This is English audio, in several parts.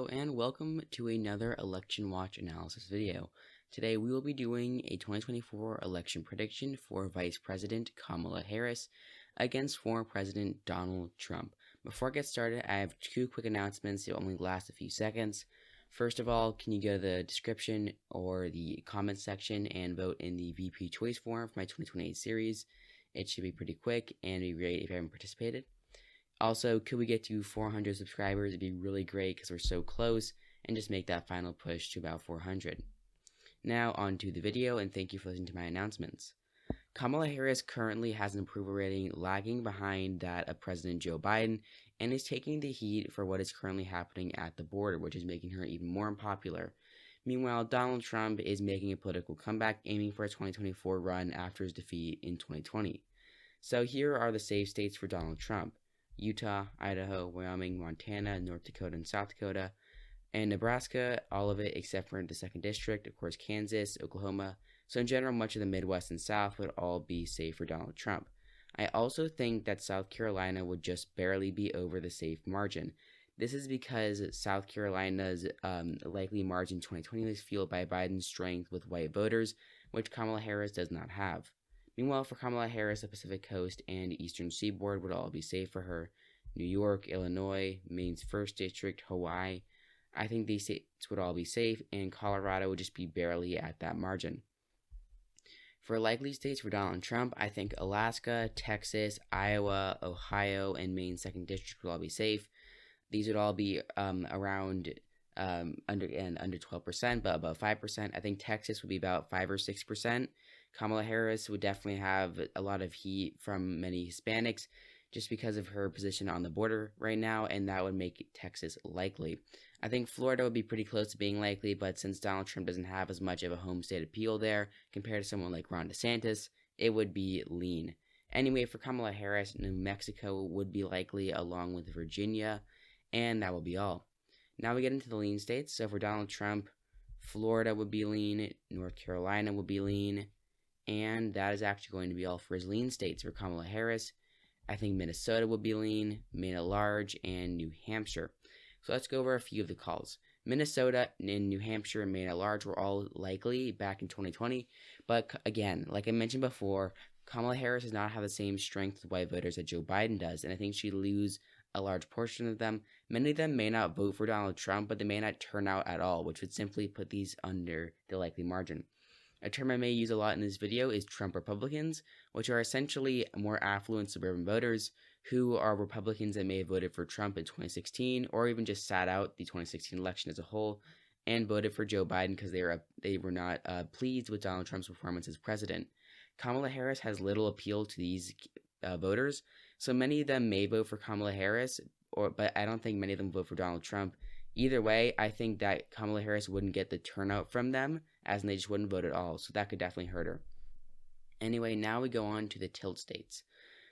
Hello and welcome to another election watch analysis video. Today we will be doing a 2024 election prediction for Vice President Kamala Harris against former President Donald Trump. Before I get started, I have two quick announcements that will only last a few seconds. First of all, can you go to the description or the comment section and vote in the VP choice form for my 2028 series? It should be pretty quick and be great if you haven't participated. Also, could we get to 400 subscribers? It'd be really great because we're so close, and just make that final push to about 400. Now on to the video, and thank you for listening to my announcements. Kamala Harris currently has an approval rating lagging behind that of President Joe Biden, and is taking the heat for what is currently happening at the border, which is making her even more unpopular. Meanwhile, Donald Trump is making a political comeback, aiming for a 2024 run after his defeat in 2020. So here are the safe states for Donald Trump: Utah, Idaho, Wyoming, Montana, North Dakota, and South Dakota, and Nebraska, all of it except for the 2nd District, of course Kansas, Oklahoma. So in general, much of the Midwest and South would all be safe for Donald Trump. I also think that South Carolina would just barely be over the safe margin. This is because South Carolina's likely margin in 2020 was fueled by Biden's strength with white voters, which Kamala Harris does not have. Meanwhile, for Kamala Harris, the Pacific Coast and Eastern Seaboard would all be safe for her. New York, Illinois, Maine's 1st District, Hawaii, I think these states would all be safe, and Colorado would just be barely at that margin. For likely states for Donald Trump, I think Alaska, Texas, Iowa, Ohio, and Maine's 2nd District would all be safe. These would all be around under 12%, but above 5%. I think Texas would be about 5 or 6%. Kamala Harris would definitely have a lot of heat from many Hispanics just because of her position on the border right now, and that would make Texas likely. I think Florida would be pretty close to being likely, but since Donald Trump doesn't have as much of a home state appeal there compared to someone like Ron DeSantis, it would be lean. Anyway, for Kamala Harris, New Mexico would be likely along with Virginia, and that will be all. Now we get into the lean states. So for Donald Trump, Florida would be lean, North Carolina would be lean, and that is actually going to be all for his lean states. For Kamala Harris, I think Minnesota would be lean, Maine at large, and New Hampshire. So let's go over a few of the calls. Minnesota and New Hampshire and Maine at large were all likely back in 2020. But again, like I mentioned before, Kamala Harris does not have the same strength with white voters that Joe Biden does, and I think she'd lose a large portion of them. Many of them may not vote for Donald Trump, but they may not turn out at all, which would simply put these under the likely margin. A term I may use a lot in this video is Trump Republicans, which are essentially more affluent suburban voters who are Republicans that may have voted for Trump in 2016 or even just sat out the 2016 election as a whole and voted for Joe Biden because they were not pleased with Donald Trump's performance as president. Kamala Harris has little appeal to these voters, so many of them may vote for Kamala Harris, but I don't think many of them vote for Donald Trump. Either way, I think that Kamala Harris wouldn't get the turnout from them, as in they just wouldn't vote at all, so that could definitely hurt her. Anyway, now we go on to the tilt states.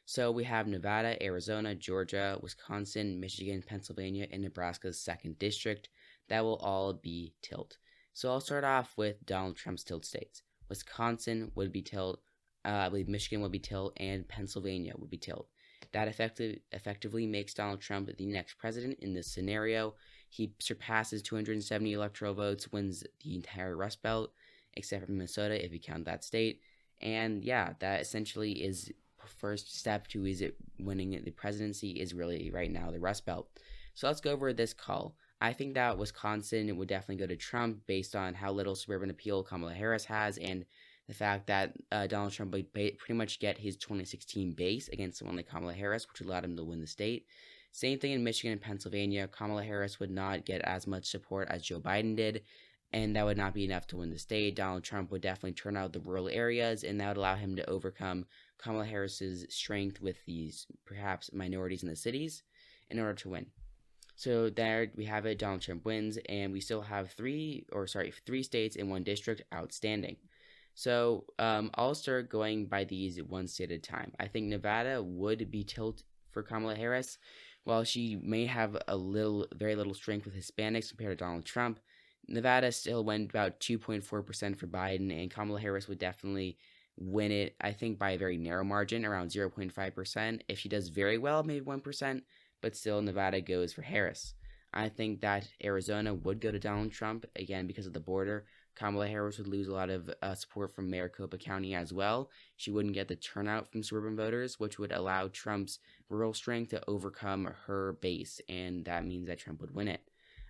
So we have Nevada, Arizona, Georgia, Wisconsin, Michigan, Pennsylvania, and Nebraska's 2nd District. That will all be tilt. So I'll start off with Donald Trump's tilt states. Wisconsin would be tilt, I believe Michigan would be tilt, and Pennsylvania would be tilt. That effectively makes Donald Trump the next president in this scenario. He surpasses 270 electoral votes, wins the entire Rust Belt, except for Minnesota if you count that state. And yeah, that essentially is first step to winning the presidency is really right now the Rust Belt. So let's go over this call. I think that Wisconsin would definitely go to Trump based on how little suburban appeal Kamala Harris has and the fact that Donald Trump would pretty much get his 2016 base against someone like Kamala Harris, which allowed him to win the state. Same thing in Michigan and Pennsylvania. Kamala Harris would not get as much support as Joe Biden did, and that would not be enough to win the state. Donald Trump would definitely turn out the rural areas, and that would allow him to overcome Kamala Harris's strength with these perhaps minorities in the cities in order to win. So there we have it. Donald Trump wins, and we still have three states in one district outstanding. So I'll start going by these one state at a time. I think Nevada would be tilt for Kamala Harris. While she may have very little strength with Hispanics compared to Donald Trump, Nevada still went about 2.4% for Biden, and Kamala Harris would definitely win it, I think, by a very narrow margin, around 0.5%. If she does very well, maybe 1%, but still Nevada goes for Harris. I think that Arizona would go to Donald Trump, again, because of the border. Kamala Harris would lose a lot of support from Maricopa County as well. She wouldn't get the turnout from suburban voters, which would allow Trump's rural strength to overcome her base, and that means that Trump would win it.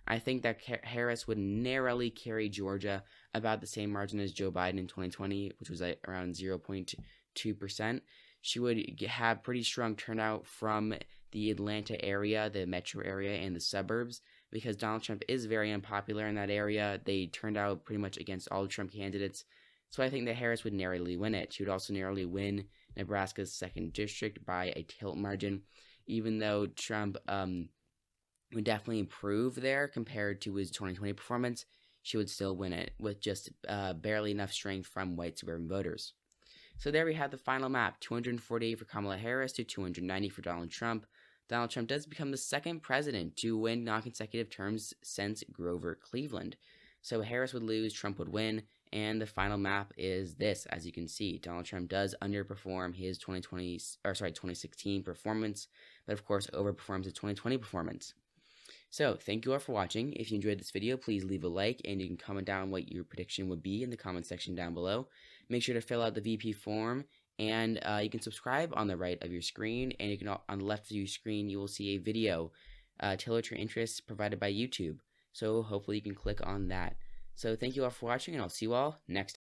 I think that Harris would narrowly carry Georgia about the same margin as Joe Biden in 2020, which was around 0.2%. She would have pretty strong turnout from the Atlanta area, the metro area, and the suburbs, because Donald Trump is very unpopular in that area. They turned out pretty much against all the Trump candidates. So I think that Harris would narrowly win it. She would also narrowly win Nebraska's 2nd district by a tilt margin, even though Trump would definitely improve there compared to his 2020 performance. She would still win it with just barely enough strength from white suburban voters. So there we have the final map, 248 for Kamala Harris to 290 for Donald Trump. Donald Trump does become the 2nd president to win non-consecutive terms since Grover Cleveland. So Harris would lose, Trump would win, and the final map is this. As you can see, Donald Trump does underperform his 2016 performance, but of course overperforms his 2020 performance. So, thank you all for watching. If you enjoyed this video, please leave a like, and you can comment down what your prediction would be in the comment section down below. Make sure to fill out the VP form, and you can subscribe on the right of your screen, and you can on the left of your screen, you will see a video tailored to your interests provided by YouTube. So, hopefully you can click on that. So, thank you all for watching, and I'll see you all next time.